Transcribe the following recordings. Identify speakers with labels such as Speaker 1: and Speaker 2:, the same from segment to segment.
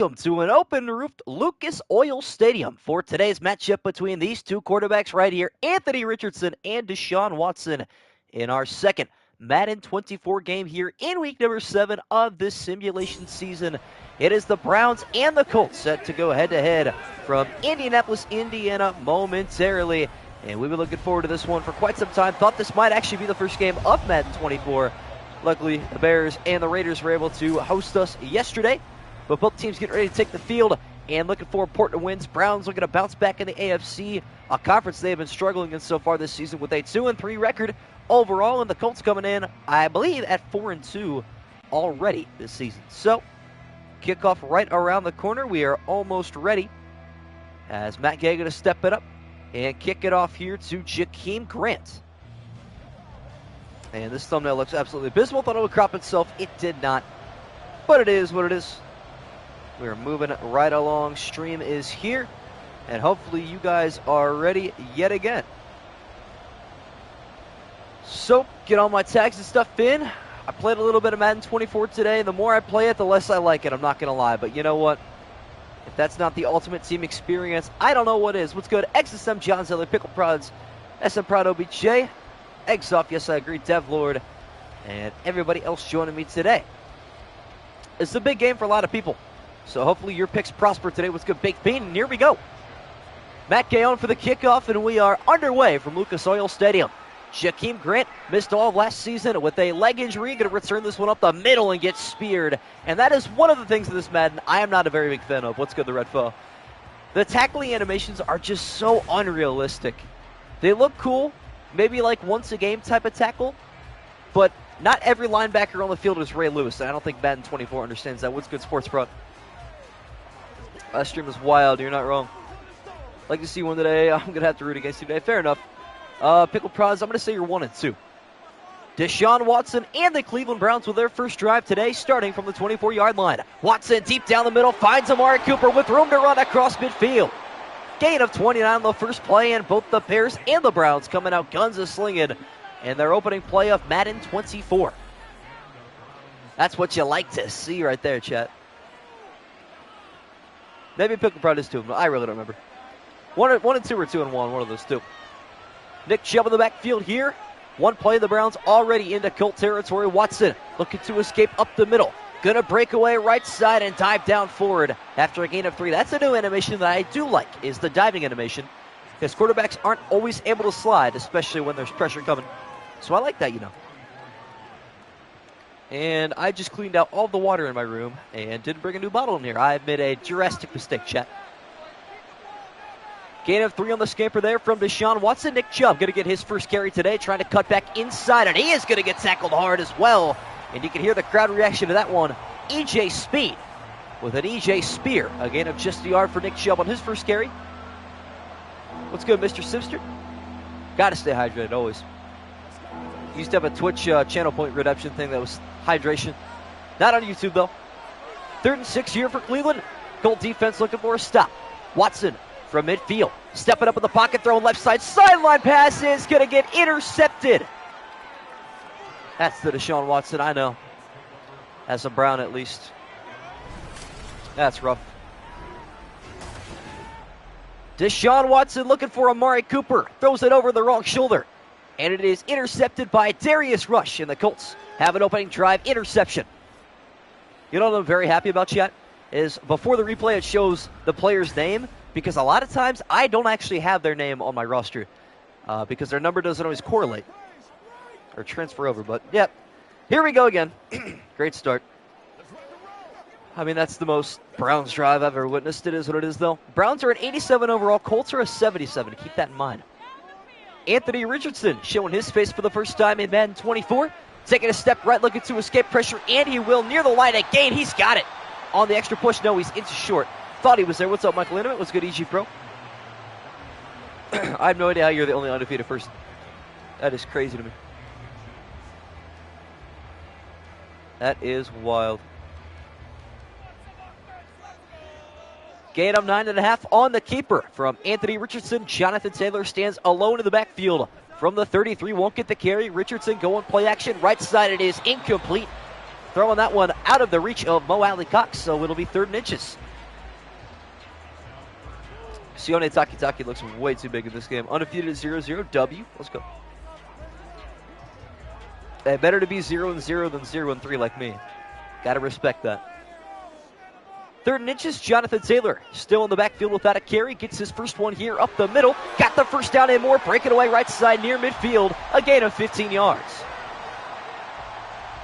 Speaker 1: Welcome to an open-roofed Lucas Oil Stadium for today's matchup between these two quarterbacks right here, Anthony Richardson and Deshaun Watson, in our second Madden 24 game here in week number 7 of this simulation season. It is the Browns and the Colts set to go head-to-head from Indianapolis, Indiana momentarily. And we've been looking forward to this one for quite some time. Thought this might actually be the first game of Madden 24. Luckily, the Bears and the Raiders were able to host us yesterday. But both teams getting ready to take the field and looking for important wins. Browns looking to bounce back in the AFC, a conference they have been struggling in so far this season with a 2-3 record overall. And the Colts coming in, I believe, at 4-2 already this season. So, kickoff right around the corner. We are almost ready as Matt Gay going to step it up and kick it off here to Jakeem Grant. And this thumbnail looks absolutely abysmal. Thought it would crop itself. It did not. But it is what it is. We're moving right along. Stream is here. And hopefully you guys are ready yet again. So, get all my tags and stuff in. I played a little bit of Madden 24 today. The more I play it, the less I like it. I'm not going to lie. But you know what? If that's not the ultimate team experience, I don't know what is. What's good? XSM, John Zeller, Pickle Prods, SM Prod OBJ, Eggsoft, yes I agree, Dev Lord, and everybody else joining me today. It's a big game for a lot of people. So hopefully your picks prosper today. What's good, Baked Bean? And here we go. Matt Gay on for the kickoff, and we are underway from Lucas Oil Stadium. Jakeem Grant missed all of last season with a leg injury. Going to return this one up the middle and get speared. And that is one of the things in this Madden I am not a very big fan of. What's good, the Red Foe? The tackling animations are just so unrealistic. They look cool, maybe like once a game type of tackle, but not every linebacker on the field is Ray Lewis. And I don't think Madden 24 understands that. What's good, Sports Pro? Last stream was wild. You're not wrong. Like to see one today. I'm going to have to root against you today. Fair enough. Pickle Prods, I'm going to say you're 1-2. Deshaun Watson and the Cleveland Browns with their first drive today, starting from the 24-yard line. Watson deep down the middle, finds Amari Cooper with room to run across midfield. Gain of 29 on the first play, and both the Bears and the Browns coming out guns a-slinging in their opening play of Madden 24. That's what you like to see right there, chat. Maybe Pickle Prod is 2. I really don't remember. 1-2 or 2-1, one of those two. Nick Chubb in the backfield here. One play, the Browns already into Colt territory. Watson looking to escape up the middle. Gonna break away right side and dive down forward after a gain of 3. That's a new animation that I do like, is the diving animation. Because quarterbacks aren't always able to slide, especially when there's pressure coming. So I like that, you know. And I just cleaned out all the water in my room and didn't bring a new bottle in here. I made a drastic mistake, chat. Gain of 3 on the scamper there from Deshaun Watson. Nick Chubb going to get his first carry today, trying to cut back inside, and he is going to get tackled hard as well. And you can hear the crowd reaction to that one. EJ Speed with an EJ Spear. A gain of just a yard for Nick Chubb on his first carry. What's good, Mr. Simster? Got to stay hydrated always. Used to have a Twitch channel point redemption thing that was hydration. Not on YouTube, though. 3rd and 6 here for Cleveland. Colt defense looking for a stop. Watson from midfield. Stepping up in the pocket, throwing left side. Sideline pass is going to get intercepted. That's the Deshaun Watson I know. As a Brown, at least. That's rough. Deshaun Watson looking for Amari Cooper. Throws it over the wrong shoulder. And it is intercepted by Darius Rush, and the Colts have an opening drive interception. You know what I'm very happy about, chat? Is before the replay it shows the player's name, because a lot of times I don't actually have their name on my roster because their number doesn't always correlate or transfer over. But, yeah, here we go again. Great start. I mean, that's the most Browns drive I've ever witnessed. It is what it is, though. Browns are at 87 overall. Colts are a 77. Keep that in mind. Anthony Richardson showing his face for the first time in Madden 24. Taking a step right, looking to escape pressure, and he will near the line at gain. He's got it. On the extra push, no, he's inches short. Thought he was there. What's up, Michael Intimate? What's good, EG Pro? I have no idea how you're the only undefeated first. That is crazy to me. That is wild. Gain of 9.5 on the keeper from Anthony Richardson. Jonathan Taylor stands alone in the backfield from the 33. Won't get the carry. Richardson going play action. Right side, it is incomplete. Throwing that one out of the reach of Mo Alley Cox, so it'll be 3rd and inches. Sione Takitaki looks way too big in this game. Undefeated 0-0, W. Let's go. Hey, better to be 0-0 than 0-3 like me. Gotta respect that. 3rd and inches, Jonathan Taylor still in the backfield without a carry. Gets his first one here up the middle. Got the first down and more. Breaking away right side near midfield. A gain of 15 yards.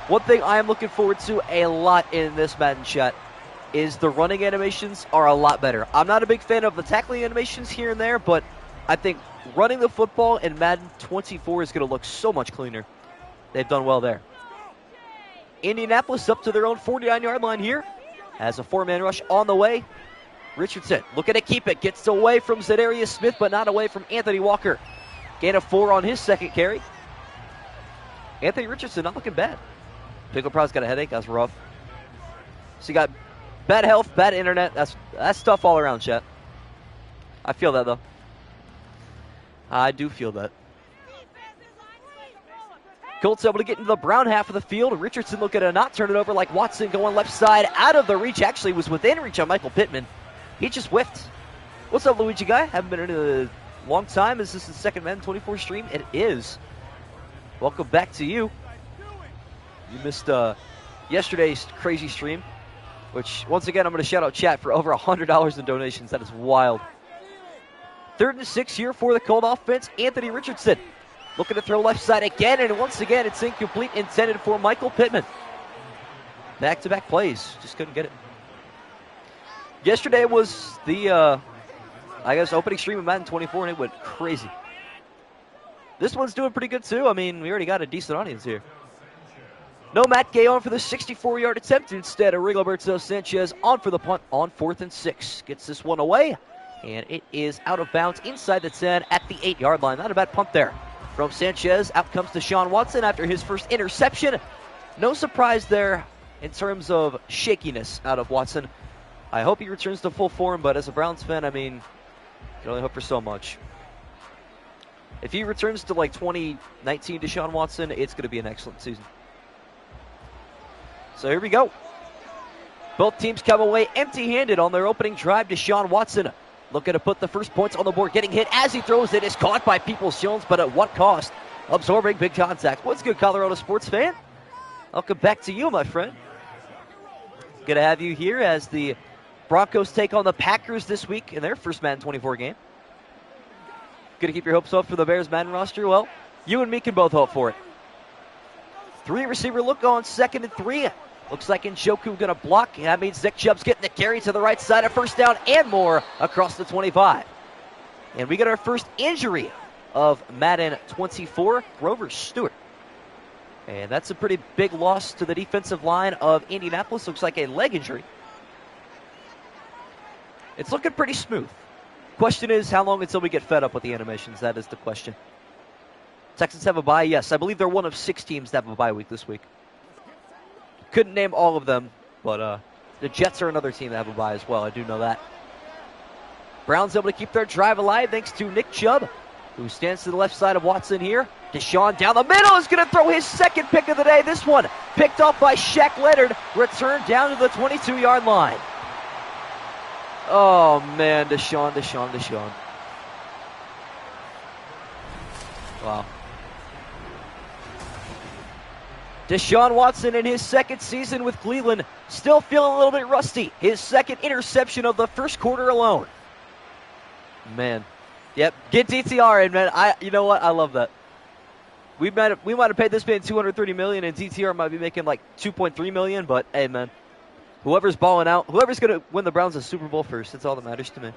Speaker 1: One thing I am looking forward to a lot in this Madden chat is the running animations are a lot better. I'm not a big fan of the tackling animations here and there, but I think running the football in Madden 24 is going to look so much cleaner. They've done well there. Indianapolis up to their own 49-yard line here. Has a 4-man rush on the way. Richardson looking to keep it. Gets away from Za'Darius Smith, but not away from Anthony Walker. Gain of 4 on his second carry. Anthony Richardson not looking bad. Pickle Proud's got a headache. That's rough. So you got bad health, bad internet. That's tough all around, chat. I feel that, though. I do feel that. Colts able to get into the brown half of the field. Richardson looking to not turn it over like Watson going left side out of the reach. Actually was within reach on Michael Pittman. He just whiffed. What's up, Luigi guy? Haven't been in a long time. Is this the second Madden 24 stream? It is. Welcome back to you. You missed yesterday's crazy stream, which, once again, I'm going to shout out chat for over $100 in donations. That is wild. 3rd and 6 here for the Colt offense. Anthony Richardson looking to throw left side again, and once again, it's incomplete, intended for Michael Pittman. Back-to-back plays. Just couldn't get it. Yesterday was the, opening stream of Madden 24, and it went crazy. This one's doing pretty good, too. I mean, we already got a decent audience here. No Matt Gay on for the 64-yard attempt. Instead, Rigoberto Sanchez on for the punt on 4th and 6. Gets this one away, and it is out of bounds inside the 10 at the 8-yard line. Not a bad punt there from Sanchez. Out comes Deshaun Watson after his first interception. No surprise there in terms of shakiness out of Watson. I hope he returns to full form, but as a Browns fan, I mean, you can only hope for so much. If he returns to like 2019 Deshaun Watson, it's going to be an excellent season. So here we go. Both teams come away empty-handed on their opening drive. Deshaun Watson looking to put the first points on the board. Getting hit as he throws it. Is caught by Peoples-Jones, but at what cost? Absorbing big contact. What's good, Colorado sports fan? Welcome back to you, my friend. Good to have you here as the Broncos take on the Packers this week in their first Madden 24 game. Good to keep your hopes up for the Bears Madden roster? Well, you and me can both hope for it. 3-receiver look on 2nd and 3. Looks like Njoku going to block. That means Nick Chubb's getting the carry to the right side. A first down and more across the 25. And we got our first injury of Madden 24, Grover Stewart. And that's a pretty big loss to the defensive line of Indianapolis. Looks like a leg injury. It's looking pretty smooth. Question is, how long until we get fed up with the animations? That is the question. Texans have a bye? Yes. I believe they're one of 6 teams that have a bye week this week. Couldn't name all of them, but the Jets are another team that have a bye as well. I do know that. Browns able to keep their drive alive thanks to Nick Chubb, who stands to the left side of Watson here. Deshaun down the middle is going to throw his second pick of the day. This one picked off by Shaq Leonard. Returned down to the 22-yard line. Oh, man, Deshaun. Wow. Deshaun Watson in his second season with Cleveland, still feeling a little bit rusty. His second interception of the first quarter alone. Man. Yep, get DTR in, man. You know what? I love that. We might have paid this man $230 million, and DTR might be making like $2.3 million, but hey, man. Whoever's balling out, whoever's going to win the Browns a Super Bowl first, that's all that matters to me.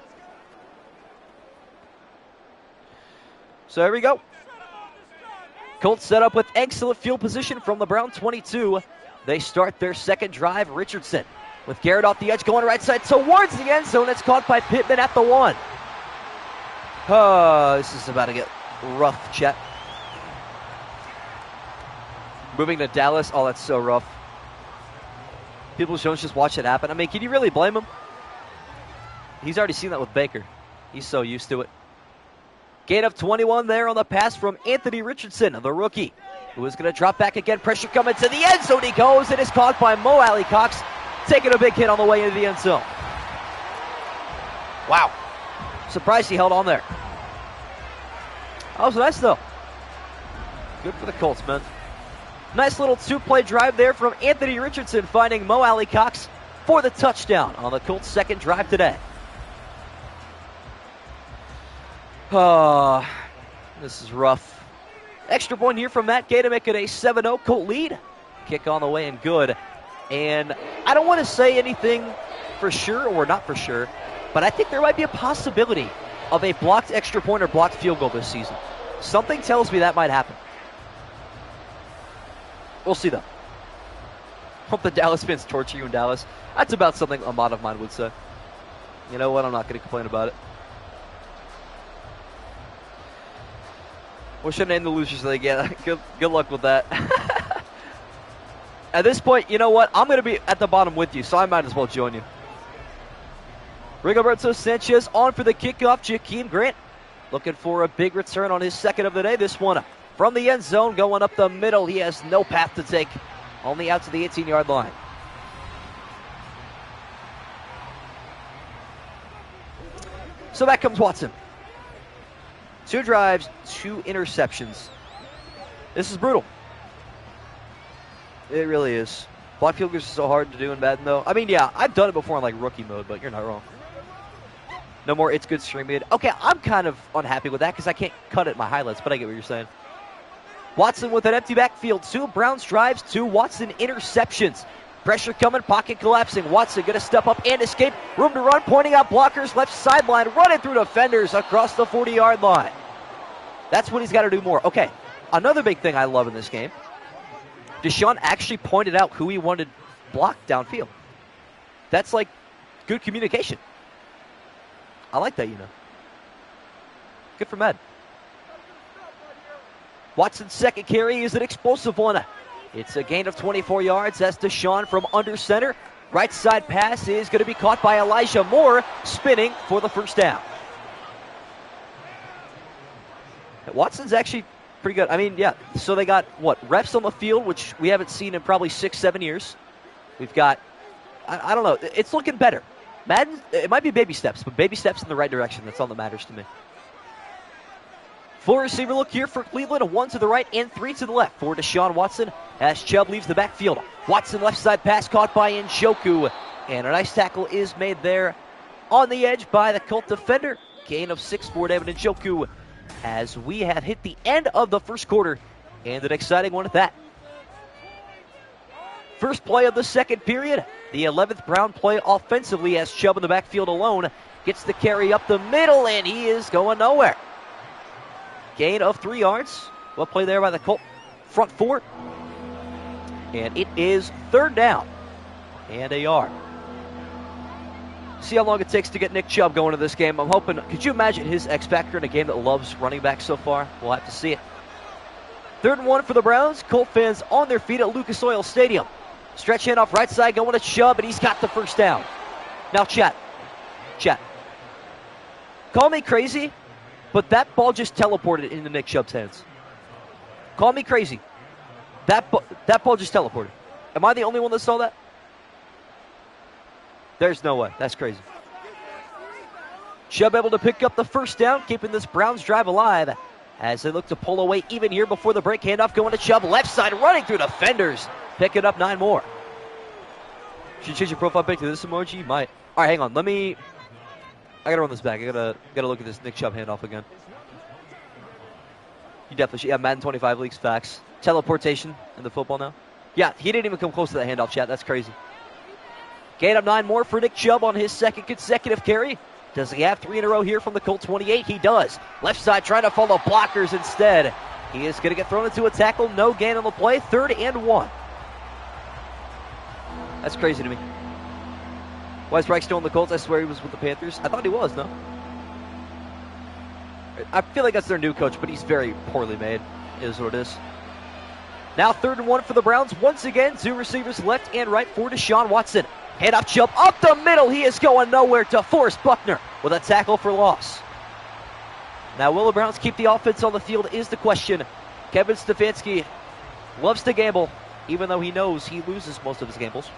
Speaker 1: So here we go. Colts set up with excellent field position from the Brown 22. They start their second drive. Richardson with Garrett off the edge going right side towards the end zone. It's caught by Pittman at the 1. Oh, this is about to get rough, chat. Moving to Dallas. Oh, that's so rough. Peoples-Jones just watch it happen. I mean, can you really blame him? He's already seen that with Baker. He's so used to it. Gain of 21 there on the pass from Anthony Richardson, the rookie, who is going to drop back again. Pressure coming to the end zone. He goes. It is caught by Mo Alley-Cox, taking a big hit on the way into the end zone. Wow. Surprised he held on there. That was nice, though. Good for the Colts, man. Nice little two-play drive there from Anthony Richardson, finding Mo Alley Cox for the touchdown on the Colts' second drive today. This is rough. Extra point here from Matt Gay to make it a 7-0 Colt lead. Kick on the way and good. And I don't want to say anything for sure or not for sure, but I think there might be a possibility of a blocked extra point or blocked field goal this season. Something tells me that might happen. We'll see, though. Hope the Dallas fans torture you in Dallas. That's about something a mod of mine would say. You know what? I'm not going to complain about it. We should name the losers they get. Good luck with that. At this point, you know what? I'm going to be at the bottom with you, so I might as well join you. Rigoberto Sanchez on for the kickoff. Jakeem Grant looking for a big return on his second of the day. This one from the end zone going up the middle. He has no path to take. Only out to the 18-yard line. So back comes Watson. 2 drives, 2 interceptions. This is brutal. It really is. Block field goals are so hard to do in Madden, though. I mean, yeah, I've done it before in, like, rookie mode, but you're not wrong. No more It's Good streaming. Okay, I'm kind of unhappy with that because I can't cut it in my highlights, but I get what you're saying. Watson with an empty backfield. 2 Browns drives, 2 Watson interceptions. Pressure coming, pocket collapsing. Watson going to step up and escape. Room to run, pointing out blockers, left sideline, running through defenders across the 40-yard line. That's what he's got to do more. Okay, another big thing I love in this game. Deshaun actually pointed out who he wanted blocked downfield. That's like good communication. I like that, you know. Good for Madden. Watson's second carry is an explosive one. It's a gain of 24 yards as Deshaun from under center. Right side pass is going to be caught by Elijah Moore, spinning for the first down. Watson's actually pretty good. I mean, yeah, so they got, what, reps on the field, which we haven't seen in probably 6-7 years. We've got, I don't know, it's looking better. Madden, it might be baby steps, but baby steps in the right direction. That's all that matters to me. Full receiver look here for Cleveland, 1 to the right and 3 to the left for Deshaun Watson as Chubb leaves the backfield. Watson left side pass caught by Njoku, and a nice tackle is made there on the edge by the Colt defender. Gain of 6 for David Njoku as we have hit the end of the first quarter, and an exciting one at that. First play of the second period, the 11th Brown play offensively as Chubb in the backfield alone gets the carry up the middle, and he is going nowhere. Gain of 3 yards. Well play there by the Colt front 4. And it is 3rd down and a yard. See how long it takes to get Nick Chubb going to this game. I'm hoping, could you imagine his X factor in a game that loves running back so far? We'll have to see it. 3rd and 1 for the Browns. Colt fans on their feet at Lucas Oil Stadium. Stretch handoff right side going to Chubb, and he's got the first down. Now chat. Call me crazy, but that ball just teleported into Nick Chubb's hands. Call me crazy. That ball just teleported. Am I the only one that saw that? There's no way. That's crazy. Chubb able to pick up the first down, keeping this Browns drive alive as they look to pull away even here before the break. Handoff going to Chubb, left side running through defenders. Picking up 9 more. Should you change your profile pic to this emoji? You might. All right, hang on. I gotta run this back. I gotta look at this Nick Chubb handoff again. You definitely should. Yeah, Madden 25 leaks, facts. Teleportation in the football now. Yeah, he didn't even come close to that handoff, chat. That's crazy. Gain up 9 more for Nick Chubb on his second consecutive carry. Does he have 3 in a row here from the Colt 28? He does. Left side trying to follow blockers instead. He is going to get thrown into a tackle. No gain on the play. 3rd and 1. That's crazy to me. Why is Reich still on the Colts? I swear he was with the Panthers. I thought he was, no? I feel like that's their new coach, but he's very poorly made. It is what it is. Now 3rd and 1 for the Browns. Once again, 2 receivers left and right for Deshaun Watson. Head up, Chubb up the middle. He is going nowhere. DeForest Buckner with a tackle for loss. Now, will the Browns keep the offense on the field is the question. Kevin Stefanski loves to gamble, even though he knows he loses most of his gambles.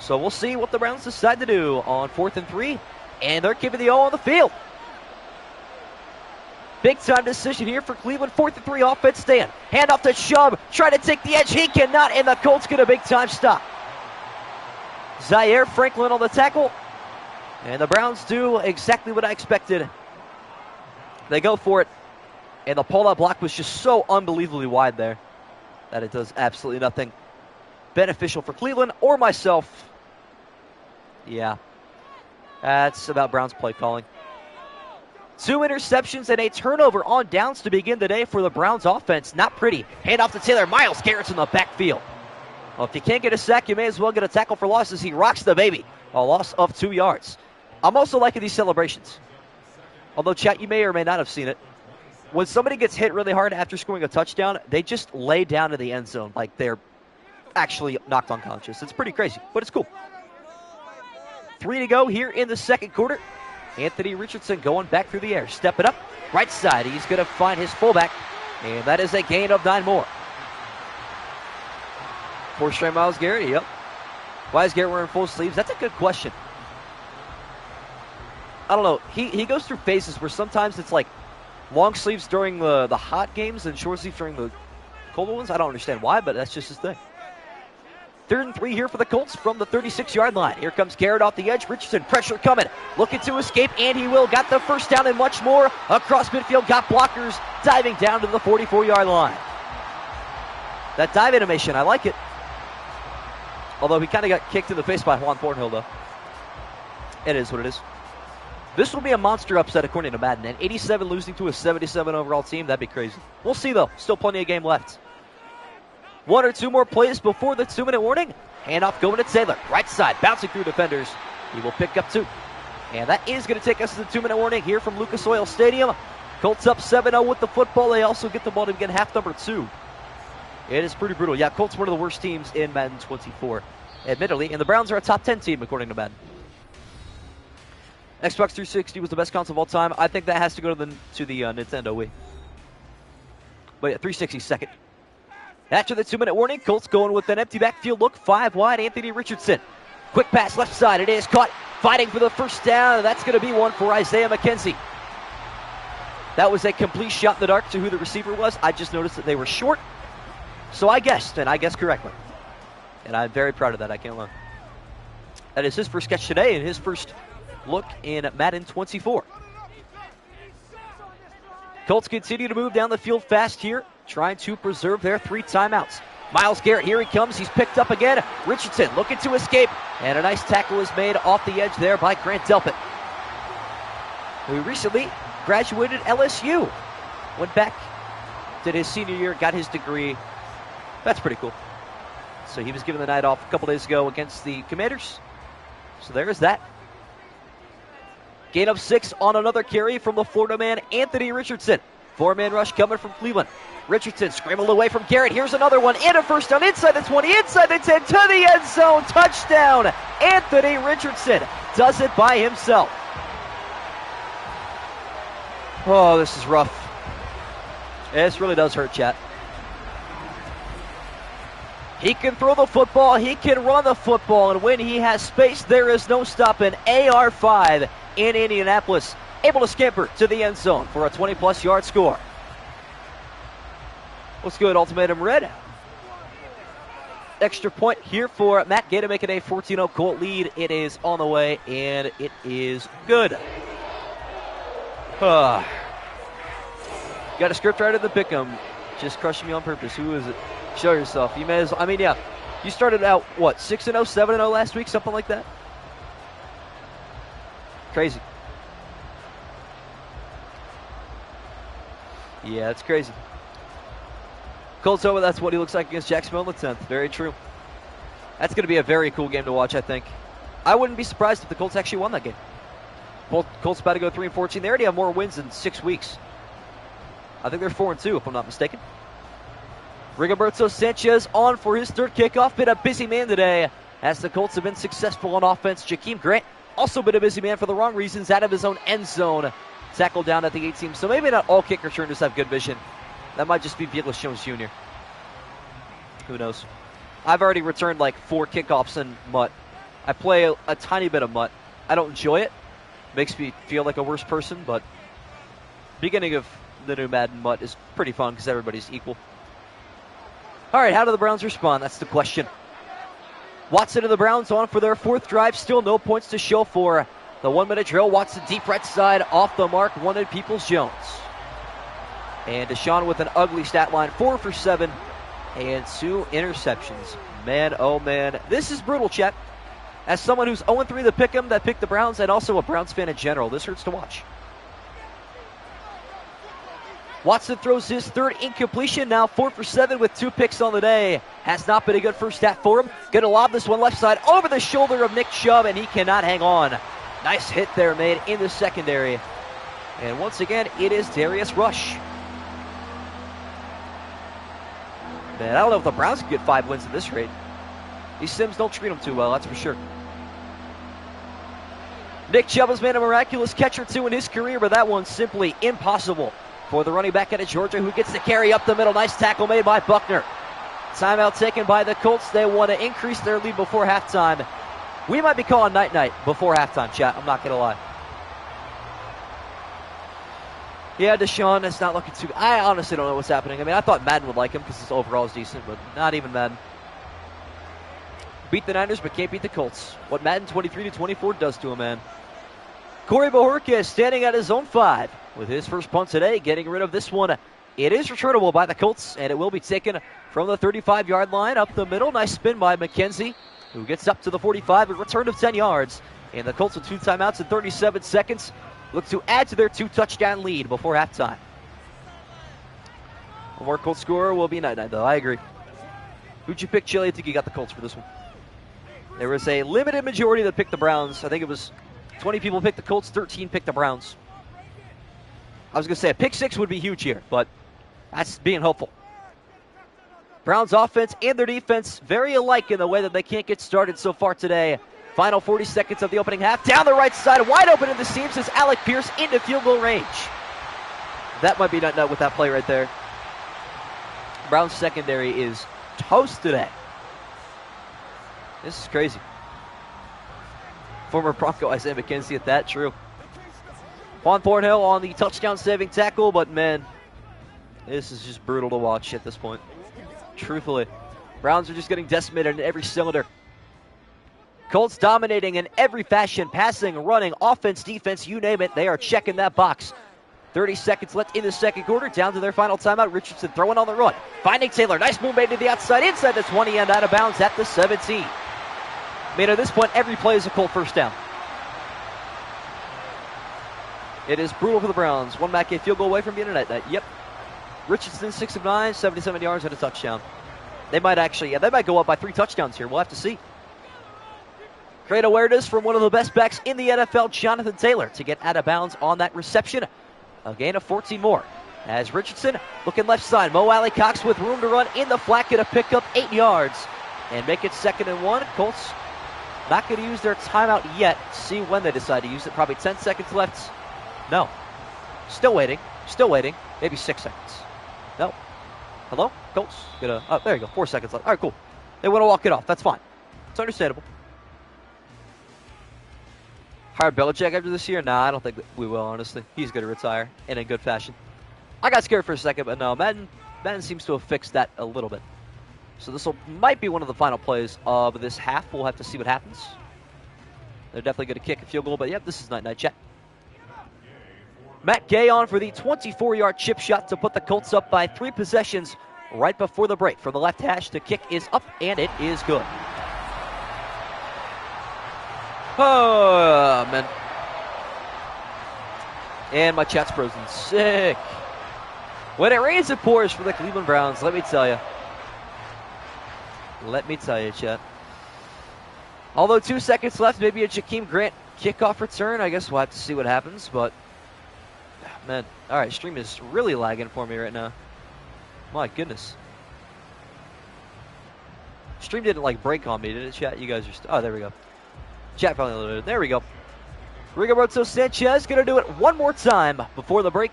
Speaker 1: So we'll see what the Browns decide to do on 4th and 3. And they're keeping the O on the field. Big time decision here for Cleveland. 4th-3 offense stand. Hand off to Chubb. Try to take the edge. He cannot, and the Colts get a big time stop. Zaire Franklin on the tackle. And the Browns do exactly what I expected. They go for it. And the pull-out block was just so unbelievably wide there that it does absolutely nothing beneficial for Cleveland or myself. Yeah, that's about Browns play calling. 2 interceptions and a turnover on downs to begin the day for the Browns offense. Not pretty. Hand off to Taylor. Myles Garrett's in the backfield. Well, if you can't get a sack, you may as well get a tackle for loss as he rocks the baby. A loss of 2 yards. I'm also liking these celebrations. Although, chat, you may or may not have seen it. When somebody gets hit really hard after scoring a touchdown, they just lay down in the end zone like they're actually knocked unconscious. It's pretty crazy, but it's cool. 3 to go here in the second quarter. Anthony Richardson going back through the air. Step it up. Right side. He's going to find his fullback. And that is a gain of 9 more. 4th-string Myles Garrett. Yep. Why is Garrett wearing full sleeves? That's a good question. I don't know. He goes through phases where sometimes it's like long sleeves during the hot games and short sleeves during the colder ones. I don't understand why, but that's just his thing. 3rd and 3 here for the Colts from the 36-yard line. Here comes Garrett off the edge. Richardson, pressure coming. Looking to escape, and he will. Got the first down and much more. Across midfield, got blockers. Diving down to the 44-yard line. That dive animation, I like it. Although he kind of got kicked in the face by Juan Thornhill, though. It is what it is. This will be a monster upset according to Madden. And 87 losing to a 77 overall team, that'd be crazy. We'll see, though. Still plenty of game left. 1 or 2 more plays before the 2-minute warning. Handoff going to Taylor. Right side, bouncing through defenders. He will pick up 2. And that is going to take us to the 2-minute warning here from Lucas Oil Stadium. Colts up 7-0 with the football. They also get the ball to begin half number 2. It is pretty brutal. Yeah, Colts one of the worst teams in Madden 24, admittedly. And the Browns are a top 10 team according to Madden. Xbox 360 was the best console of all time. I think that has to go to the Nintendo Wii. But yeah, 360 second. After the 2-minute warning, Colts going with an empty backfield look. 5 wide, Anthony Richardson. Quick pass left side. It is caught. Fighting for the first down. That's going to be one for Isaiah McKenzie. That was a complete shot in the dark to who the receiver was. I just noticed that they were short. So I guessed, and I guessed correctly. And I'm very proud of that. I can't lie. That is his first catch today and his first look in Madden 24. Colts continue to move down the field fast here, trying to preserve their 3 timeouts. Myles Garrett, here he comes. He's picked up again. Richardson looking to escape. And a nice tackle is made off the edge there by Grant Delpit, who recently graduated LSU. Went back, did his senior year, got his degree. That's pretty cool. So he was given the night off a couple days ago against the Commanders. So there is that. Gain of 6 on another carry from the Florida man, Anthony Richardson. 4-man rush coming from Cleveland. Richardson scrambled away from Garrett. Here's another one. And a first down inside the 20, inside the 10, to the end zone. Touchdown. Anthony Richardson does it by himself. Oh, this is rough. This really does hurt, chat. He can throw the football. He can run the football. And when he has space, there is no stopping. AR5 in Indianapolis, able to scamper to the end zone for a 20-plus yard score. What's good, Ultimatum Red? Extra point here for Matt Gay to make it a 14-0 Colt lead. It is on the way, and it is good. Got a script writer in the pick'em, just crushing me on purpose. Who is it? Show yourself. You may as well. I mean, yeah, you started out, what, 6-0, 7-0 last week, something like that? Crazy. Yeah, it's crazy. Colts over, that's what he looks like against Jacksonville on the 10th. Very true. That's going to be a very cool game to watch, I think. I wouldn't be surprised if the Colts actually won that game. Colts about to go 3-14. They already have more wins in 6 weeks. I think they're 4-2, if I'm not mistaken. Rigoberto Sanchez on for his 3rd kickoff. Been a busy man today as the Colts have been successful on offense. Jakeem Grant also been a busy man for the wrong reasons, out of his own end zone. Tackled down at the 18. So maybe not all kick returners have good vision. That might just be Vilas Jones Jr. Who knows? I've already returned like 4 kickoffs in MUT. I play a tiny bit of MUT. I don't enjoy it. Makes me feel like a worse person, but beginning of the new Madden MUT is pretty fun because everybody's equal. All right, how do the Browns respond? That's the question. Watson and the Browns on for their 4th drive. Still no points to show for the 1-minute drill. Watson deep right side, off the mark, wanted Peoples-Jones. And Deshaun with an ugly stat line, 4 for 7 and 2 interceptions. Man, oh man, this is brutal, chat. As someone who's 0-3 to pick 'em, that picked the Browns, and also a Browns fan in general, this hurts to watch. Watson throws his 3rd incompletion, now 4 for 7 with 2 picks on the day. Has not been a good first half for him. Gonna lob this one left side over the shoulder of Nick Chubb, and he cannot hang on. Nice hit there made in the secondary. And once again, it is Darius Rush. Man, I don't know if the Browns can get 5 wins at this rate. These Sims don't treat them too well, that's for sure. Nick Chubb has made a miraculous catch or 2 in his career, but that one's simply impossible for the running back out of Georgia, who gets the carry up the middle. Nice tackle made by Buckner. Timeout taken by the Colts. They want to increase their lead before halftime. We might be calling night-night before halftime, chat. I'm not going to lie. Yeah, Deshaun is not looking too... I honestly don't know what's happening. I mean, I thought Madden would like him because his overall is decent, but not even Madden. Beat the Niners, but can't beat the Colts. What Madden 23-24 does to a man. Corey Bojorquez standing at his own 5 with his first punt today, getting rid of this one. It is returnable by the Colts, and it will be taken from the 35-yard line up the middle. Nice spin by McKenzie, who gets up to the 45, a return of 10 yards. And the Colts with 2 timeouts in 37 seconds look to add to their 2-touchdown lead before halftime. One more Colts scorer will be night-night, though. I agree. Who'd you pick, Chili? I think you got the Colts for this one. There was a limited majority that picked the Browns. I think it was 20 people picked the Colts, 13 picked the Browns. I was going to say a pick 6 would be huge here, but that's being hopeful. Browns offense and their defense very alike in the way that they can't get started so far today. Final 40 seconds of the opening half. Down the right side, wide open in the seams is Alec Pierce into field goal range. That might be nut with that play right there. Browns secondary is toast today. This is crazy. Former Bronco Isaiah McKenzie at that, true. Juan Thornhill on the touchdown-saving tackle, but man, this is just brutal to watch at this point. Truthfully, Browns are just getting decimated in every cylinder. Colts dominating in every fashion, passing, running, offense, defense, you name it. They are checking that box. 30 seconds left in the second quarter, down to their final timeout. Richardson throwing on the run. Finding Taylor, nice move made to the outside, inside the 20 and out of bounds at the 17. I mean, at this point, every play is a Colt first down. It is brutal for the Browns. One Matt Gay field goal away from being a night-night. Yep. Richardson, 6 of 9, 77 yards and a touchdown. They might actually, they might go up by 3 touchdowns here. We'll have to see. Great awareness from one of the best backs in the NFL, Jonathan Taylor, to get out of bounds on that reception. A gain of 14 more. As Richardson looking left side. Mo Alley Cox with room to run in the flat, going to pick up 8 yards and make it 2nd and 1. Colts not going to use their timeout yet. See when they decide to use it. Probably 10 seconds left. No. Still waiting. Still waiting. Maybe 6 seconds. No. Hello? Colts? Oh, there you go. 4 seconds left. All right, cool. They want to walk it off. That's fine. It's understandable. Hired Belichick after this year? Nah, I don't think we will, honestly. He's going to retire in a good fashion. I got scared for a second, but no. Madden seems to have fixed that a little bit. So this might be one of the final plays of this half. We'll have to see what happens. They're definitely going to kick a field goal, but yep, this is night-night chat. Matt Gay on for the 24-yard chip shot to put the Colts up by 3 possessions right before the break. From the left hash, the kick is up, and it is good. Oh, man. And my chat's frozen. Sick. When it rains, it pours for the Cleveland Browns, let me tell you. Let me tell you, chat. Although 2 seconds left, maybe a Jakeem Grant kickoff return. I guess we'll have to see what happens, but man, all right, stream is really lagging for me right now. My goodness. Stream didn't like break on me, did it, chat? You guys are oh, there we go. Chat finally loaded. There we go. Rigoberto Sanchez going to do it one more time before the break.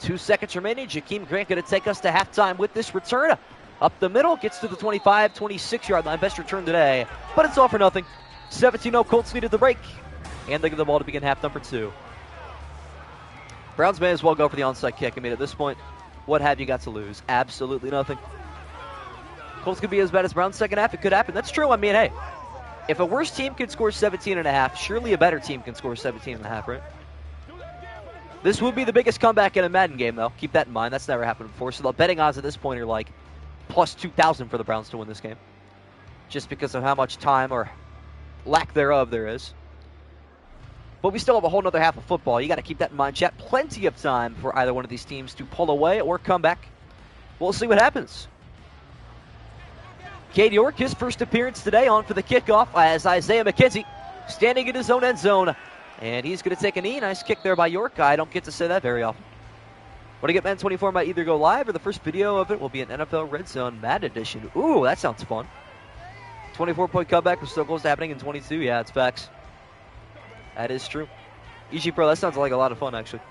Speaker 1: 2 seconds remaining. Jakeem Grant going to take us to halftime with this return. Up the middle, gets to the 25, 26-yard line. Best return today, but it's all for nothing. 17-0 Colts lead at the break, and they give the ball to begin half number 2. Browns may as well go for the onside kick. I mean, at this point, what have you got to lose? Absolutely nothing. Colts could be as bad as Browns second half. It could happen. That's true. I mean, hey, if a worse team can score 17.5, surely a better team can score 17.5, right? This would be the biggest comeback in a Madden game, though. Keep that in mind. That's never happened before. So the betting odds at this point are like plus 2,000 for the Browns to win this game, just because of how much time or lack thereof there is. But we still have a whole other half of football. You got to keep that in mind, chat. Plenty of time for either one of these teams to pull away or come back. We'll see what happens. Cade York, his first appearance today, on for the kickoff as Isaiah McKenzie standing in his own end zone. And he's going to take a knee. Nice kick there by York. I don't get to say that very often. When I get Madden 24 might either go live or the first video of it will be an NFL Red Zone Madden edition. Ooh, that sounds fun. 24-point comeback was so close to happening in 22. Yeah, it's facts. That is true. EG Pro, that sounds like a lot of fun, actually.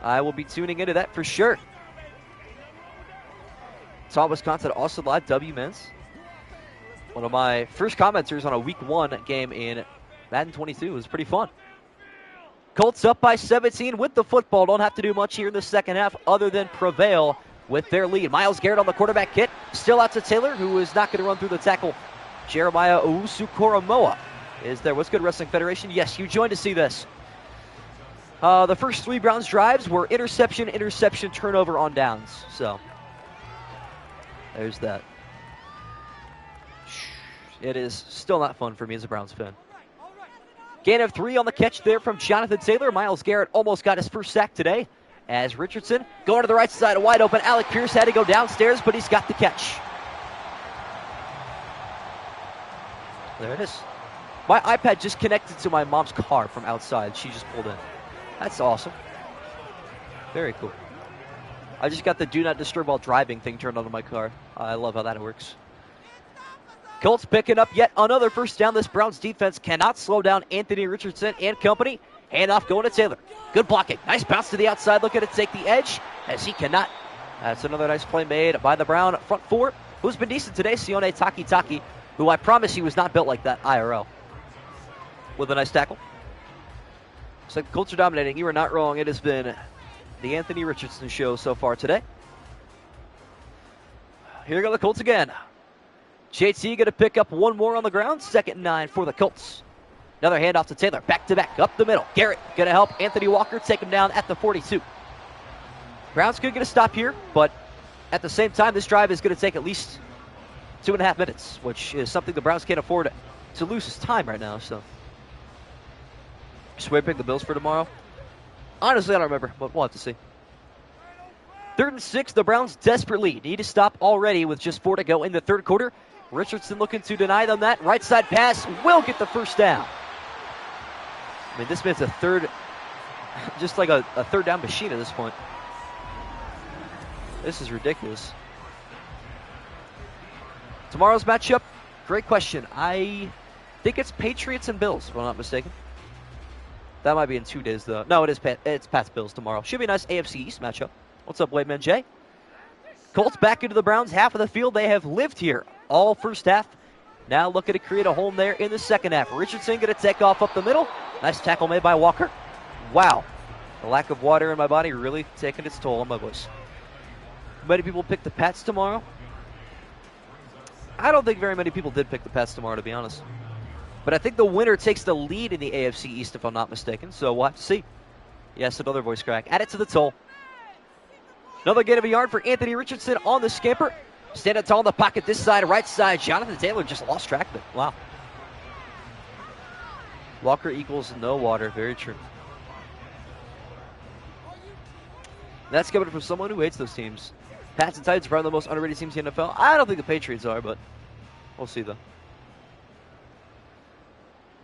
Speaker 1: I will be tuning into that for sure. Saw Wisconsin also live W Men's. One of my first commenters on a Week 1 game in Madden 22. It was pretty fun. Colts up by 17 with the football. Don't have to do much here in the second half other than prevail with their lead. Myles Garrett on the quarterback hit. Still out to Taylor, who is not going to run through the tackle. Jeremiah Owusu-Koramoah is there. What's good, Wrestling Federation? Yes, you joined to see this. The first 3 Browns drives were interception, interception, turnover on downs. So, there's that. It is still not fun for me as a Browns fan. Gain of 3 on the catch there from Jonathan Taylor. Myles Garrett almost got his first sack today as Richardson going to the right side, wide open. Alec Pierce had to go downstairs, but he's got the catch. There it is. My iPad just connected to my mom's car from outside. She just pulled in. That's awesome. Very cool. I just got the do not disturb while driving thing turned on in my car. I love how that works. Colts picking up yet another first down. This Browns defense cannot slow down Anthony Richardson and company. Handoff going to Taylor. Good blocking. Nice bounce to the outside. Looking to take the edge as he cannot. That's another nice play made by the Brown front 4, who's been decent today. Sione Takitaki, who I promise he was not built like that IRL. With a nice tackle. Looks like the Colts are dominating. You are not wrong. It has been the Anthony Richardson show so far today. Here go the Colts again. JT going to pick up one more on the ground. 2nd and 9 for the Colts. Another handoff to Taylor. Back to back. Up the middle. Garrett going to help Anthony Walker take him down at the 42. Browns could get a stop here, but at the same time, this drive is going to take at least 2.5 minutes, which is something the Browns can't afford to lose his time right now. So, should we pick the Bills for tomorrow? Honestly, I don't remember, but we'll have to see. 3rd and 6, the Browns desperately need to stop already with just 4 to go in the third quarter. Richardson looking to deny them that. Right side pass will get the first down. I mean, this man's a third, just like a third down machine at this point. This is ridiculous. Tomorrow's matchup, great question. I think it's Patriots and Bills, if I'm not mistaken. That might be in 2 days, though. No, it's Pats Bills tomorrow. Should be a nice AFC East matchup. What's up, White Man Jay? Colts back into the Browns half of the field. They have lived here all first half. Now looking to create a home there in the second half. Richardson going to take off up the middle. Nice tackle made by Walker. Wow. The lack of water in my body really taking its toll on my voice. Many people pick the Pats tomorrow. I don't think very many people did pick the Pats tomorrow, to be honest. But I think the winner takes the lead in the AFC East, if I'm not mistaken. So we'll have to see. Yes, another voice crack. Add it to the toll. Another gain of a yard for Anthony Richardson on the scamper. Standing tall in the pocket this side, right side. Jonathan Taylor just lost track of it. Wow. Walker equals no water. Very true. That's coming from someone who hates those teams. Pats and Titans are probably the most underrated teams in the NFL. I don't think the Patriots are, but we'll see, though.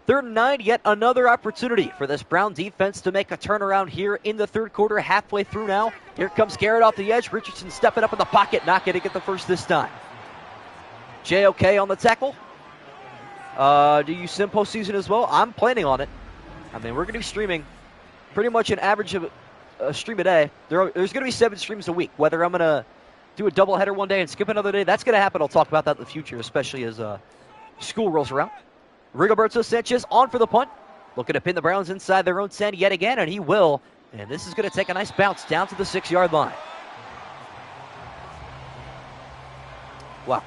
Speaker 1: 3rd and 9, yet another opportunity for this Brown defense to make a turnaround here in the third quarter, halfway through now. Here comes Garrett off the edge. Richardson stepping up in the pocket, not going to get the first this time. JOK on the tackle. Do you sim postseason as well? I'm planning on it. I mean, we're going to be streaming pretty much an average of a stream a day. There's going to be 7 streams a week. Whether I'm going to do a doubleheader one day and skip another day, that's going to happen. I'll talk about that in the future, especially as school rolls around. Rigoberto Sanchez on for the punt. Looking to pin the Browns inside their own 10 yet again, and he will And this is going to take a nice bounce down to the 6-yard line. Wow.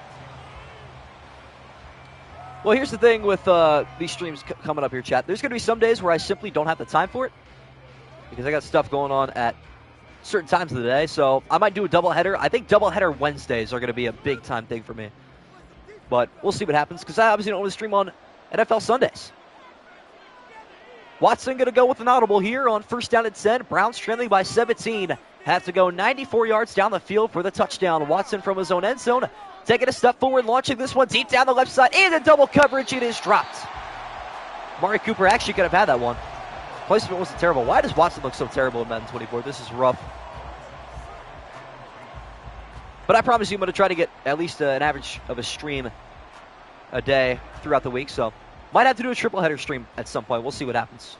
Speaker 1: Well, here's the thing with these streams coming up here, chat. There's going to be some days where I simply don't have the time for it because I got stuff going on at certain times of the day. So I might do a doubleheader. I think doubleheader Wednesdays are going to be a big time thing for me. But we'll see what happens because I obviously don't want to stream on NFL Sundays. Watson going to go with an audible here on first down and 10. Browns trailing by 17. Have to go 94 yards down the field for the touchdown. Watson from his own end zone, taking a step forward, launching this one deep down the left side, and a double coverage. It is dropped. Amari Cooper actually could have had that one. Placement wasn't terrible. Why does Watson look so terrible in Madden 24? This is rough. But I promise you I'm going to try to get at least an average of a stream a day throughout the week, so might have to do a triple header stream at some point. We'll see what happens.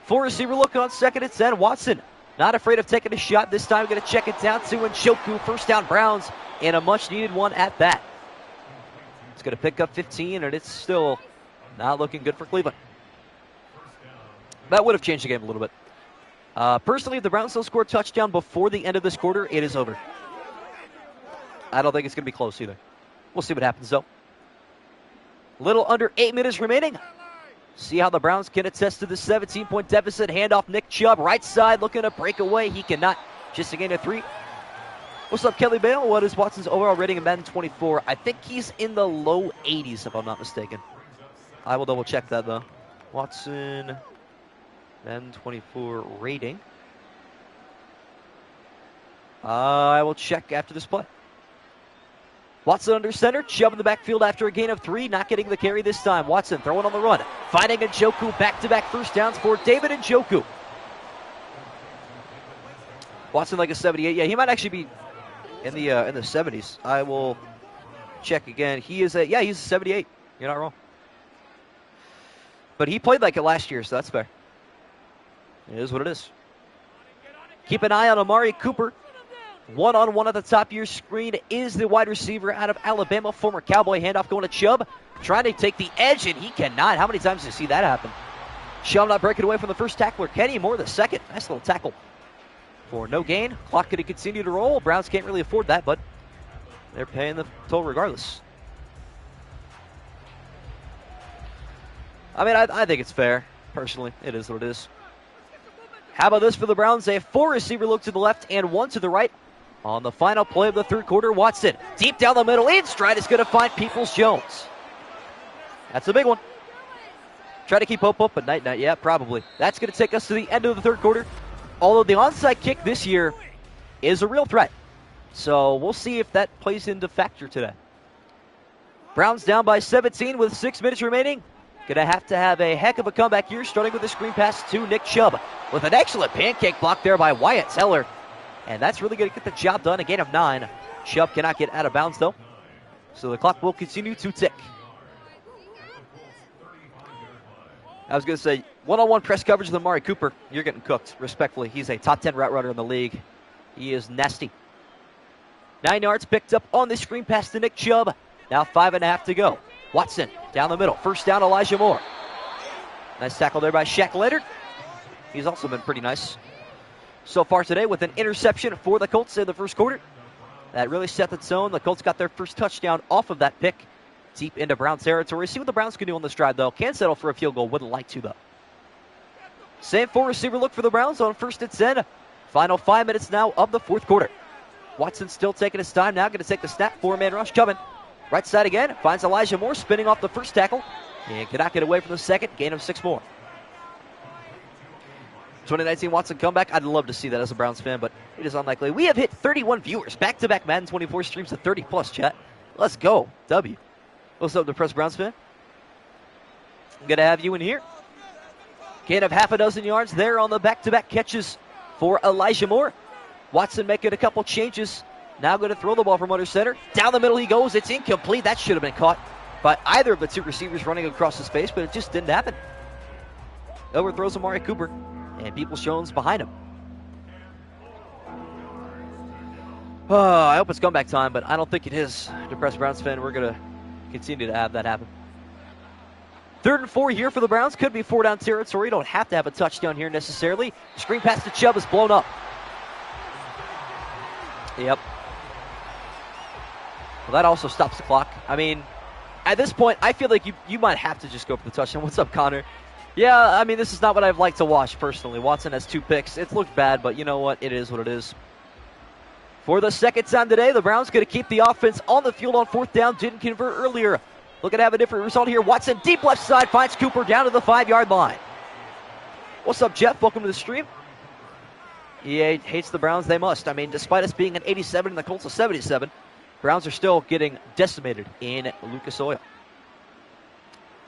Speaker 1: 4 receiver look on second and 10. Watson not afraid of taking a shot. This time going to check it down to Njoku. First down Browns, and a much needed one at that. It's going to pick up 15, and it's still not looking good for Cleveland. That would have changed the game a little bit. Personally, if the Browns still score a touchdown before the end of this quarter, it is over. I don't think it's going to be close either. We'll see what happens, though. Little under 8 minutes remaining. See how the Browns can attest to the 17-point deficit. Handoff Nick Chubb, right side, looking to break away. He cannot. Just a gain of 3. What's up, Kelly Bale? What is Watson's overall rating in Madden 24? I think he's in the low 80s, if I'm not mistaken. I will double check that, though. Watson, Madden 24 rating. I will check after this play. Watson under center, Chubb in the backfield after a gain of 3, not getting the carry this time. Watson throwing on the run, finding Njoku, back-to-back first downs for David Njoku. Watson like a 78. Yeah, he might actually be in the 70s. I will check again. He's a 78. You're not wrong. But he played like it last year, so that's fair. It is what it is. Keep an eye on Amari Cooper. One-on-one at the top of your screen is the wide receiver out of Alabama, former Cowboy. Handoff going to Chubb, trying to take the edge, and he cannot. How many times do you see that happen? Chubb not breaking away from the first tackler. Kenny Moore the second. Nice little tackle for no gain. Clock going to continue to roll. Browns can't really afford that, but they're paying the toll regardless. I mean, I think it's fair. Personally, it is what it is. How about this for the Browns? They have 4 receiver look to the left and 1 to the right. On the final play of the third quarter, Watson deep down the middle, in stride is going to find Peoples-Jones. That's a big one. Try to keep hope up, but night, yeah, probably. That's going to take us to the end of the third quarter. Although the onside kick this year is a real threat. So we'll see if that plays into factor today. Browns down by 17 with 6 minutes remaining. Going to have a heck of a comeback here, starting with a screen pass to Nick Chubb. With an excellent pancake block there by Wyatt Teller. And that's really going to get the job done. A gain of 9. Chubb cannot get out of bounds, though. So the clock will continue to tick. I was going to say, one-on-one press coverage with Amari Cooper. You're getting cooked, respectfully. He's a top 10 route runner in the league. He is nasty. 9 yards picked up on the screen pass to Nick Chubb. Now 5.5 to go. Watson down the middle. First down, Elijah Moore. Nice tackle there by Shaq Leonard. He's also been pretty nice so far today with an interception for the Colts in the first quarter. That really set the tone. The Colts got their first touchdown off of that pick deep into Browns territory. See what the Browns can do on this drive, though. Can settle for a field goal. Wouldn't like to, though. Same 4 receiver look for the Browns on first and 10. Final 5 minutes now of the fourth quarter. Watson still taking his time now. Going to take the snap. 4-man rush coming. Right side again. Finds Elijah Moore spinning off the first tackle. And cannot get away from the second. Gain of 6 more. 2019 Watson comeback. I'd love to see that as a Browns fan, but it is unlikely. We have hit 31 viewers. Back-to-back Madden 24 streams to 30-plus, chat. Let's go. W. What's up, depressed Browns fan? I'm going to have you in here. Gain of half a dozen yards there on the back-to-back catches for Elijah Moore. Watson making a couple changes. Now going to throw the ball from under center. Down the middle he goes. It's incomplete. That should have been caught by either of the 2 receivers running across the space, but it just didn't happen. Overthrows Amari Cooper, and Peoples-Jones behind him. I hope it's comeback time, but I don't think it is. Depressed Browns fan, we're going to continue to have that happen. 3rd and 4 here for the Browns. Could be 4-down territory. Don't have to have a touchdown here necessarily. Screen pass to Chubb is blown up. Yep. Well, that also stops the clock. I mean, at this point, I feel like you might have to just go for the touchdown. What's up, Connor? Yeah, I mean, this is not what I've liked to watch personally. Watson has 2 picks. It looked bad, but you know what? It is what it is. For the 2nd time today, the Browns going to keep the offense on the field on 4th down. Didn't convert earlier. Looking to have a different result here. Watson deep left side finds Cooper down to the 5-yard line. What's up, Jeff? Welcome to the stream. EA hates the Browns. They must. I mean, despite us being an 87 and the Colts a 77, Browns are still getting decimated in Lucas Oil.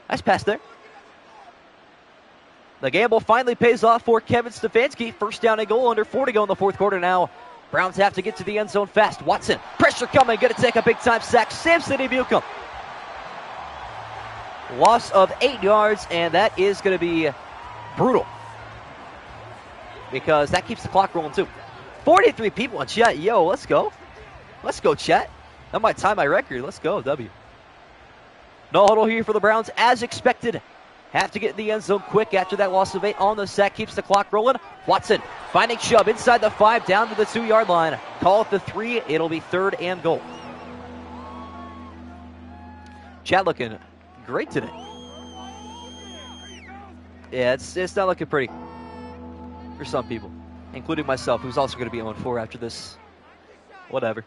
Speaker 1: Nice pass there. The gamble finally pays off for Kevin Stefanski. 1st down and goal, under 4 to go in the 4th quarter now. Browns have to get to the end zone fast. Watson, pressure coming, going to take a big-time sack. Samson Ebukam. Loss of 8 yards, and that is going to be brutal because that keeps the clock rolling too. 43 people in chat. Yo, let's go. Let's go, chat. That might tie my record. Let's go, W. No huddle here for the Browns as expected. Have to get in the end zone quick after that loss of 8 on the sack. Keeps the clock rolling. Watson finding Chubb inside the 5 down to the 2-yard line. Call it the 3. It'll be 3rd and goal. Chat looking great today. Yeah, it's not looking pretty for some people, including myself, who's also going to be on 4 after this. Whatever.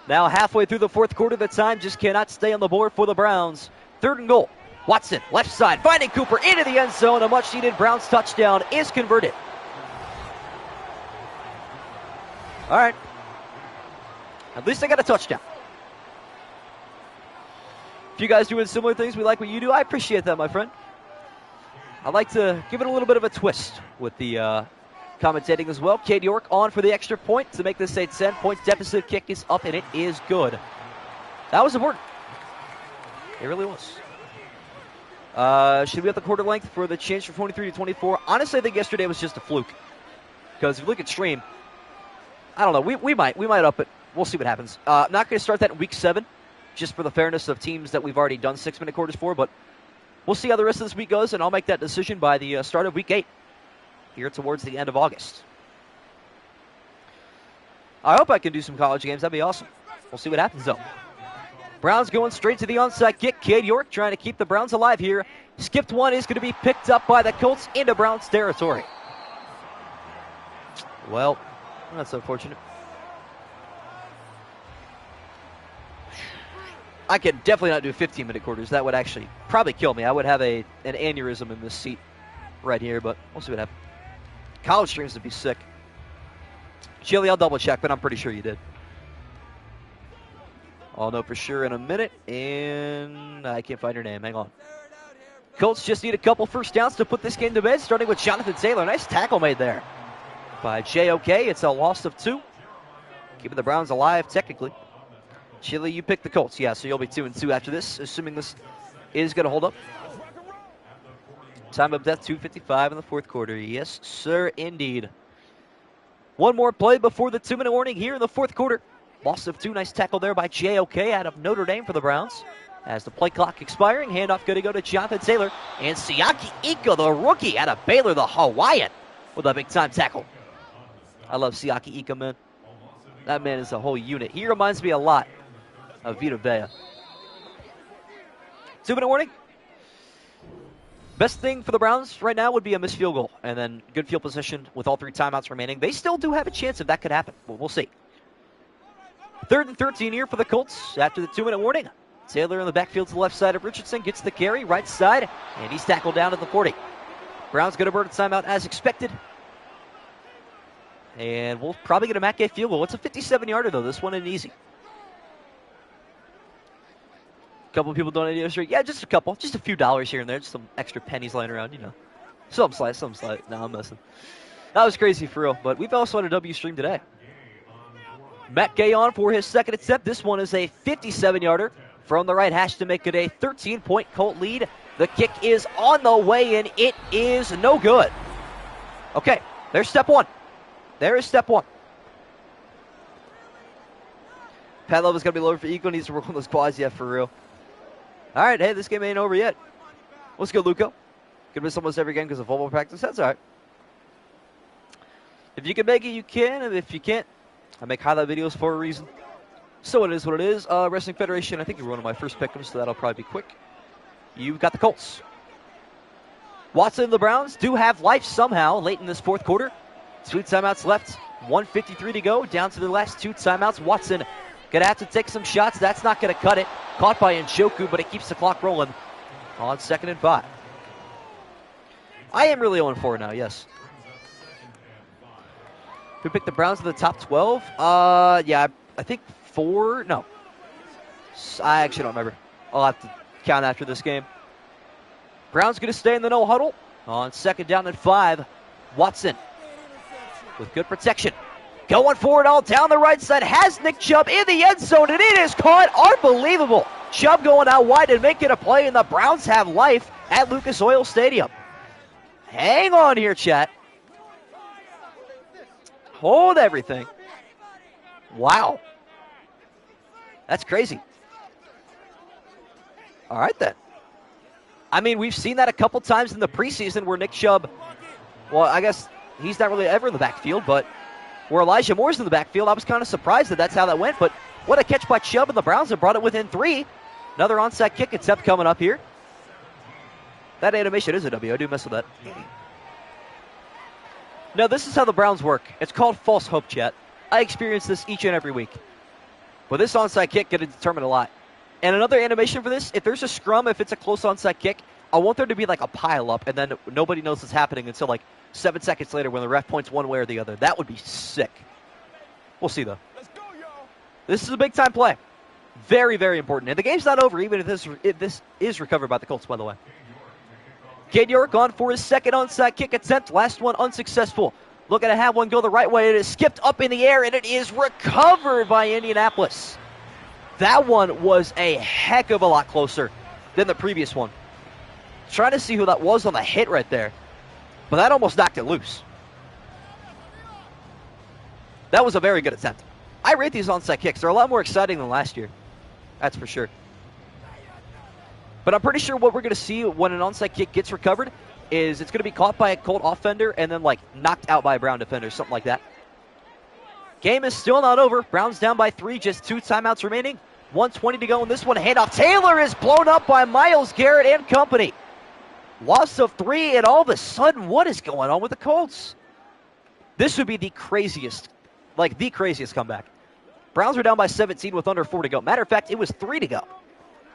Speaker 1: Now halfway through the 4th quarter, the time just cannot stay on the board for the Browns. 3rd and goal. Watson, left side, finding Cooper into the end zone. A much-needed Browns touchdown is converted. All right. At least I got a touchdown. If you guys doing similar things, we like what you do, I appreciate that, my friend. I like to give it a little bit of a twist with the commentating as well. Cade York on for the extra point to make this a 10-point deficit. Kick is up, and it is good. That was important. It really was. Should we have the quarter length for the change from 23 to 24? Honestly, I think yesterday was just a fluke. Because if you look at stream, I don't know. We might up it. We'll see what happens. I'm not going to start that in week 7, just for the fairness of teams that we've already done 6-minute quarters for. But we'll see how the rest of this week goes, and I'll make that decision by the start of week 8, here towards the end of August. I hope I can do some college games. That'd be awesome. We'll see what happens, though. Browns going straight to the onside kick. Cade York trying to keep the Browns alive here. Skipped one, is going to be picked up by the Colts into Browns territory. Well, that's unfortunate. I could definitely not do 15-minute quarters. That would actually probably kill me. I would have an aneurysm in this seat right here, but we'll see what happens. College streams would be sick. Chili, I'll double check, but I'm pretty sure you did. I'll know for sure in a minute, and I can't find her name. Hang on. Colts just need a couple 1st downs to put this game to bed, starting with Jonathan Taylor. Nice tackle made there by J.O.K. It's a loss of 2. Keeping the Browns alive, technically. Chili, you picked the Colts. Yeah, so you'll be 2-2 after this, assuming this is going to hold up. Time of death, 2:55 in the 4th quarter. Yes, sir, indeed. One more play before the 2-minute warning here in the 4th quarter. Loss of 2. Nice tackle there by J.O.K. out of Notre Dame for the Browns. As the play clock expiring, handoff going to go to Jonathan Taylor. And Siaki Ika, the rookie out of Baylor, the Hawaiian, with a big-time tackle. I love Siaki Ika, man. That man is a whole unit. He reminds me a lot of Vita Vea. 2-minute warning. Best thing for the Browns right now would be a missed field goal. And then good field position with all 3 timeouts remaining. They still do have a chance if that could happen. Well, we'll see. 3rd and 13 here for the Colts after the 2-minute warning. Taylor in the backfield to the left side of Richardson. Gets the carry, right side, and he's tackled down at the 40. Browns going to burn a timeout as expected. And we'll probably get a Matt Gay field goal. It's a 57-yarder, though. This one isn't easy. A couple of people donated yesterday. Yeah, just a couple. Just a few dollars here and there. Just some extra pennies lying around, you know. Some slice. No, I'm messing. That was crazy for real. But we've also had a W stream today. Matt Gay on for his 2nd attempt. This one is a 57-yarder from the right hash to make it a 13-point Colt lead. The kick is on the way, and it is no good. Okay, there's step 1. There is step 1. Pad level is going to be lower for Eagle. Needs to work on those quads, yeah, for real. All right, hey, this game ain't over yet. Let's go, Luco. Could miss almost every game because of football practice. That's all right. If you can make it, you can. And if you can't, I make highlight videos for a reason. So it is what it is. Wrestling Federation, I think you're one of my first pick'ems, so that'll probably be quick. You've got the Colts. Watson and the Browns do have life somehow late in this fourth quarter. 2 timeouts left. 1:53 to go. Down to the last 2 timeouts. Watson going to have to take some shots. That's not going to cut it. Caught by Njoku, but it keeps the clock rolling on 2nd and 5. I am really 0-4 now, yes. We picked the Browns in the top 12. Yeah, I think 4. No. I actually don't remember. I'll have to count after this game. Browns going to stay in the no huddle on 2nd down and 5. Watson with good protection. Going forward all down the right side. Has Nick Chubb in the end zone, and it is caught. Unbelievable. Chubb going out wide and making a play, and the Browns have life at Lucas Oil Stadium. Hang on here, chat. Hold everything. Wow. That's crazy. All right, then. I mean, we've seen that a couple times in the preseason where Nick Chubb, well, I guess he's not really ever in the backfield, but where Elijah Moore's in the backfield, I was kind of surprised that that's how that went, but what a catch by Chubb, and the Browns have brought it within 3. Another onside kick attempt coming up here. That animation is a W. I do mess with that. No, this is how the Browns work. It's called false hope, chat. I experience this each and every week. But this onside kick going to determine a lot. And another animation for this, if there's a scrum, if it's a close onside kick, I want there to be like a pile up, and then nobody knows what's happening until like 7 seconds later when the ref points one way or the other. That would be sick. We'll see, though. Let's go, y'all. This is a big-time play. Very, very important. And the game's not over, even if this is recovered by the Colts, by the way. Cade York on for his 2nd onside kick attempt. Last one unsuccessful. Looking to have one go the right way. It is skipped up in the air, and it is recovered by Indianapolis. That one was a heck of a lot closer than the previous one. Trying to see who that was on the hit right there. But that almost knocked it loose. That was a very good attempt. I rate these onside kicks. They're a lot more exciting than last year. That's for sure. But I'm pretty sure what we're going to see when an onside kick gets recovered is it's going to be caught by a Colt offender and then like knocked out by a Brown defender, something like that. Game is still not over. Browns down by 3, just 2 timeouts remaining. 1:20 to go in this one. Handoff. Taylor is blown up by Myles Garrett and company. Loss of 3, and all of a sudden, what is going on with the Colts? This would be the craziest comeback. Browns were down by 17 with under 4 to go. Matter of fact, it was 3 to go,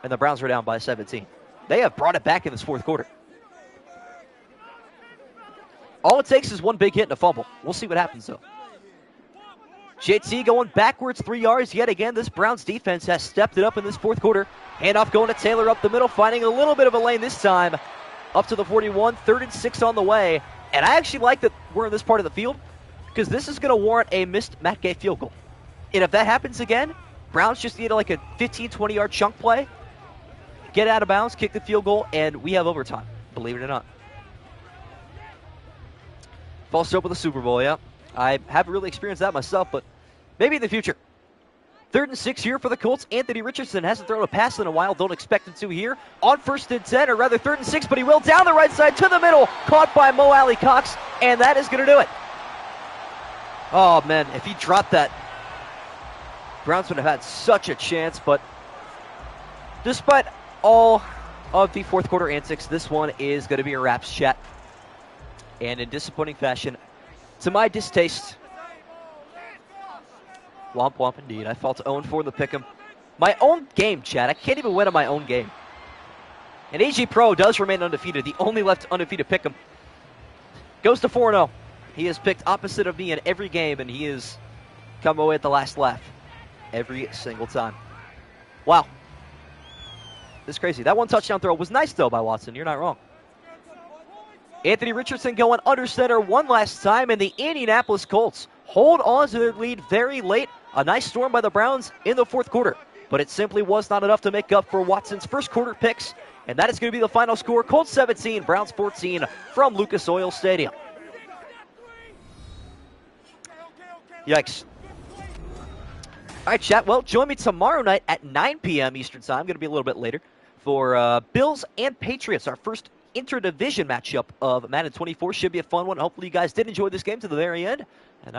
Speaker 1: and the Browns were down by 17. They have brought it back in this fourth quarter. All it takes is one big hit and a fumble. We'll see what happens, though. JT going backwards 3 yards yet again. This Browns defense has stepped it up in this fourth quarter. Handoff going to Taylor up the middle, finding a little bit of a lane this time. Up to the 41, 3rd and 6 on the way. And I actually like that we're in this part of the field because this is going to warrant a missed Matt Gay field goal. And if that happens again, Browns just need like a 15, 20-yard chunk play, get out of bounds, kick the field goal, and we have overtime, believe it or not. False hope with the Super Bowl, yeah. I haven't really experienced that myself, but maybe in the future. 3rd and 6 here for the Colts. Anthony Richardson hasn't thrown a pass in a while. Don't expect him to here. On 1st and 10, or rather 3rd and 6, but he will down the right side to the middle. Caught by Mo Alley Cox, and that is going to do it. Oh, man, if he dropped that, Browns would have had such a chance, but despite all of the fourth quarter antics, this one is going to be a wraps, chat. And in disappointing fashion, to my distaste, womp womp indeed. I fall to 0-4 in the pick'em. My own game, chat. I can't even win on my own game. And AG Pro does remain undefeated. The only left undefeated pick'em. Goes to 4-0. He has picked opposite of me in every game, and he has come away at the last laugh every single time. Wow. This is crazy. That one touchdown throw was nice, though, by Watson. You're not wrong. Anthony Richardson going under center one last time, and the Indianapolis Colts hold on to their lead very late. A nice storm by the Browns in the fourth quarter, but it simply was not enough to make up for Watson's first quarter picks, and that is going to be the final score. Colts 17, Browns 14 from Lucas Oil Stadium. Yikes. All right, chat. Well, join me tomorrow night at 9 p.m. Eastern Time. Going to be a little bit later for Bills and Patriots, our first interdivision matchup of Madden 24. Should be a fun one. Hopefully you guys did enjoy this game to the very end. And